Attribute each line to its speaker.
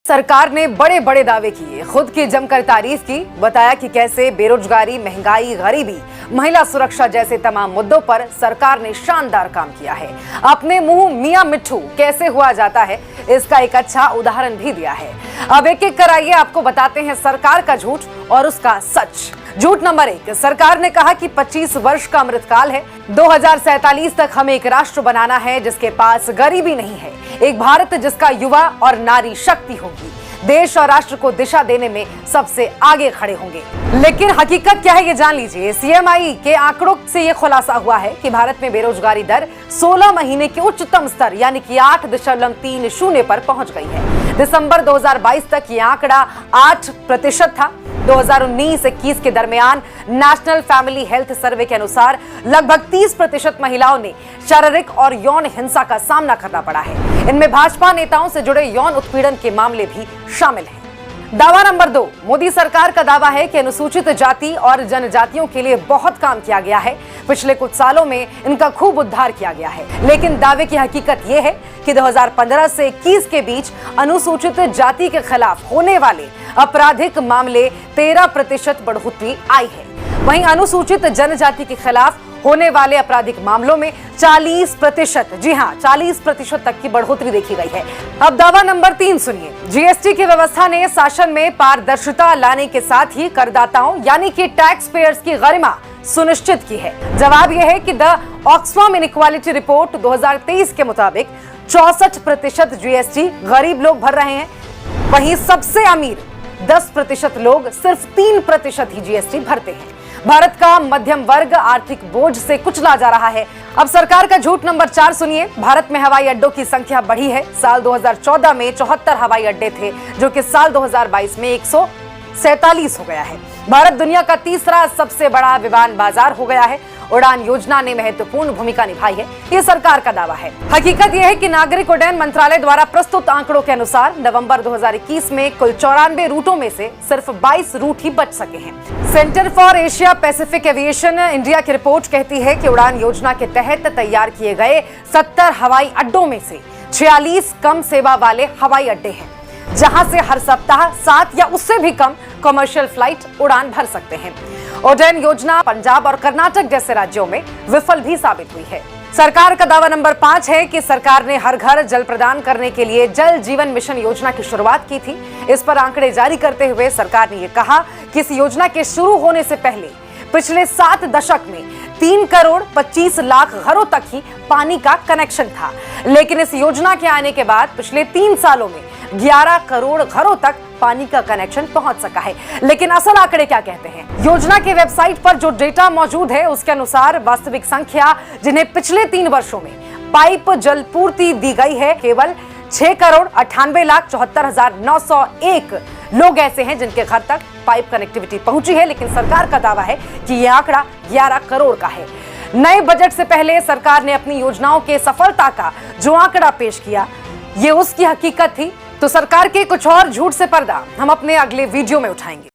Speaker 1: सरकार ने बड़े बड़े दावे किए, खुद की जमकर तारीफ की, बताया कि कैसे बेरोजगारी, महंगाई, गरीबी, महिला सुरक्षा जैसे तमाम मुद्दों पर सरकार ने शानदार काम किया है। अपने मुंह मियां मिट्ठू कैसे हुआ जाता है, इसका एक अच्छा उदाहरण भी दिया है। अब एक एक कराइए, आपको बताते हैं सरकार का झूठ और उसका सच। झूठ नंबर 1, सरकार ने कहा कि 25 वर्ष का अमृतकाल है, 2047 तक हमें एक राष्ट्र बनाना है जिसके पास गरीबी नहीं है, एक भारत जिसका युवा और नारी शक्ति होगी, देश और राष्ट्र को दिशा देने में सबसे आगे खड़े होंगे। लेकिन हकीकत क्या है ये जान लीजिए। सीएमआई के आंकड़ों से ये खुलासा हुआ है कि भारत में बेरोजगारी दर 16 महीने के उच्चतम स्तर यानी कि 8.30 पर पहुंच गई है। दिसंबर 2022 तक ये आंकड़ा 8% था। 2019-21 के दरमियान नेशनल फैमिली हेल्थ सर्वे के अनुसार लगभग 30% महिलाओं ने शारीरिक और यौन हिंसा का सामना करना पड़ा है। इनमें भाजपा नेताओं से जुड़े यौन उत्पीड़न के मामले भी शामिल हैं। दावा नंबर 2, मोदी सरकार का दावा है कि अनुसूचित जाति और जनजातियों के लिए बहुत काम किया गया है। पिछले कुछ सालों में इनका खूब उद्धार किया गया है। लेकिन दावे की हकीकत यह है कि 2015 से 21 के बीच अनुसूचित जाति के खिलाफ होने वाले आपराधिक मामले 13% बढ़ोतरी आई है। वहीं अनुसूचित जनजाति के खिलाफ होने वाले आपराधिक मामलों में 40%, जी हां 40% तक की बढ़ोतरी देखी गई है। अब दावा नंबर 3 सुनिए। जीएसटी की व्यवस्था ने शासन में पारदर्शिता लाने के साथ ही करदाताओं यानी कि टैक्स पेयर्स की गरिमा सुनिश्चित की है। जवाब यह है कि द ऑक्सफैम इनइक्वालिटी रिपोर्ट 2023 के मुताबिक 64% जीएसटी गरीब लोग भर रहे हैं, वहीं सबसे अमीर 10% लोग सिर्फ 3% ही जीएसटी भरते हैं। भारत का मध्यम वर्ग आर्थिक बोझ से कुचला जा रहा है। अब सरकार का झूठ नंबर 4 सुनिए। भारत में हवाई अड्डों की संख्या बढ़ी है। साल 2014 में 74 हवाई अड्डे थे, जो कि साल 2022 में 147 हो गया है। भारत दुनिया का तीसरा सबसे बड़ा विमान बाजार हो गया है। उड़ान योजना ने महत्वपूर्ण भूमिका निभाई है, ये सरकार का दावा है। हकीकत यह है कि नागरिक उड्डयन मंत्रालय द्वारा प्रस्तुत आंकड़ों के अनुसार नवंबर 2021 में कुल 94 रूटों में से सिर्फ 22 रूट ही बच सके हैं। Centre for Asia Pacific aviation India की रिपोर्ट कहती है कि उड़ान योजना के तहत तैयार किए गए 70 हवाई अड्डों में से 46 कम सेवा वाले हवाई अड्डे हैं, जहां से हर सप्ताह 7 या उससे भी कम कमर्शियल फ्लाइट उड़ान भर सकते हैं। उड़ान योजना पंजाब और कर्नाटक जैसे राज्यों में विफल भी साबित हुई है। सरकार का दावा नंबर 5 है कि सरकार ने हर घर जल प्रदान करने के लिए जल जीवन मिशन योजना की शुरुआत की थी। इस पर आंकड़े जारी करते हुए सरकार ने यह कहा कि इस योजना के शुरू होने से पहले पिछले 7 दशक में 3 करोड़ 25 लाख घरों तक ही पानी का कनेक्शन था। लेकिन इस योजना के आने के बाद पिछले 3 सालों में 11 करोड़ घरों तक पानी का कनेक्शन पहुंच सका है। लेकिन असल आंकड़े क्या कहते हैं? योजना के वेबसाइट पर जो डेटा मौजूद है उसके अनुसार वास्तविक संख्या जिन्हें पिछले 3 वर्षों में पाइप जल पूर्ति दी गई है, केवल 6 करोड़ 98,74,901 लोग ऐसे हैं जिनके घर तक पाइप कनेक्टिविटी पहुंची है। लेकिन सरकार का दावा है कि यह आंकड़ा 11 करोड़ का है। नए बजट से पहले सरकार ने अपनी योजनाओं के सफलता का जो आंकड़ा पेश किया, ये उसकी हकीकत थी। तो सरकार के कुछ और झूठ से पर्दा हम अपने अगले वीडियो में उठाएंगे।